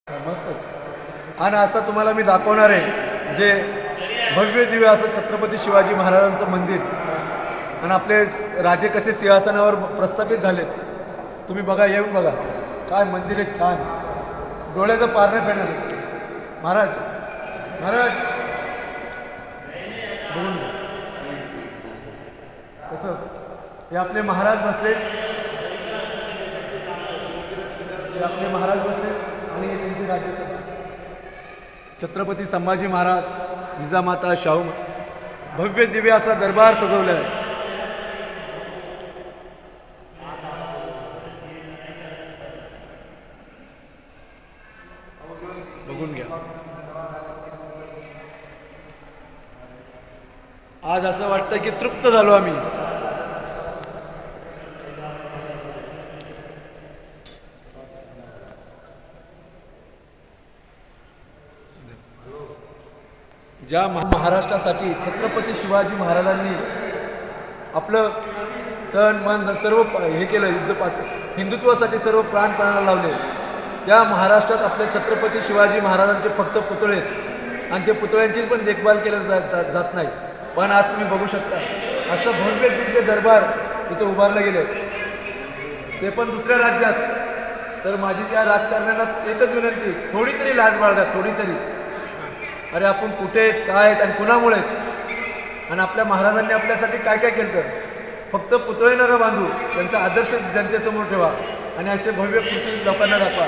मस्त. आणि आता तुम्हाला मी दाखवणार आहे जे भव्य दिव्य असं छत्रपती शिवाजी महाराजांचं मंदिर आणि आपले राजे कसे सिंहासनावर प्रस्थापित झालेत. तुम्ही बघा, येऊन बघा, काय मंदिर आहे छान, डोळ्याचं पारणं फेडणार. महाराज महाराज बघून कसं हे आपले महाराज बसले, हे आपले महाराज बसले आणि त्यांची राज्यसभा. छत्रपती संभाजी महाराज, जिजामाता, शाहू, भव्य दिव्य असा दरबार सजवला आहे. बघून घ्या. आज असं वाटतं की तृप्त झालो आम्ही. ज्या महाराष्ट्रासाठी छत्रपती शिवाजी महाराजांनी आपलं तन मन सर्व हे केलं, हिंदुत्वासाठी सर्व प्राणपणाला लावले, त्या महाराष्ट्रात आपल्या छत्रपती शिवाजी महाराजांचे फक्त पुतळे आहेत आणि ते पुतळ्यांची पण देखभाल केलं जात नाही. पण आज तुम्ही बघू शकता असं भव्य दिव्य दरबार तिथे उभारलं गेलं, ते पण दुसऱ्या राज्यात. तर माझी त्या राजकारण्यांना एकच विनंती, थोडी तरी लाज बाळगा, थोडी तरी. अरे आपण कुठे आहेत, काय आहेत आणि कुणामुळे आहेत, आणि आपल्या महाराजांनी आपल्यासाठी काय काय केलं. फक्त पुतळे न बांधू, त्यांचा आदर्श जनतेसमोर ठेवा आणि असे भव्य कृती लोकांना दाखवा.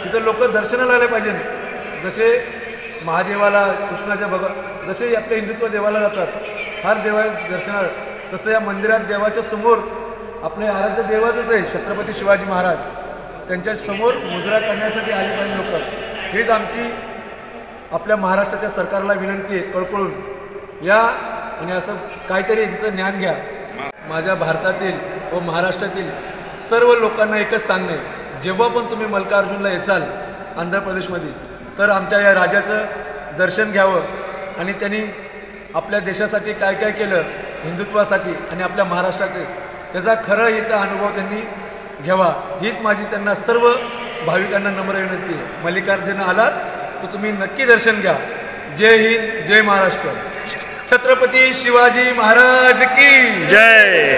तिथं लोक दर्शनाला आले पाहिजे. जसे महादेवाला, कृष्णाच्या जसे आपल्या हिंदुत्व देवाला जातात, हर देवा दर्शनाला, तसं या मंदिरात देवाच्या समोर आपले आराध्य देवाचंच आहे छत्रपती शिवाजी महाराज, त्यांच्या समोर मुजरा करण्यासाठी आले पाहिजे लोक. हेच आमची आपल्या महाराष्ट्राच्या सरकारला विनंती आहे, कळकळून या आणि असं काहीतरी यांचं ज्ञान घ्या. माझ्या भारतातील व महाराष्ट्रातील सर्व लोकांना एकच सांगणे, जेव्हा पण तुम्ही मल्कार्जुनला येचाल आंध्र प्रदेशमध्ये, तर आमच्या या राजाचं दर्शन घ्यावं आणि त्यांनी आपल्या देशासाठी काय काय केलं, हिंदुत्वासाठी आणि आपल्या महाराष्ट्रातील, त्याचा खरं इथं अनुभव त्यांनी घ्यावा. हीच माझी त्यांना सर्व भाविकांना नम्र विनंती आहे. मल्लिकार्जुन आलात तर तुम्ही नक्की दर्शन घ्या. जय हिंद, जय महाराष्ट्र. छत्रपती शिवाजी महाराज की जय.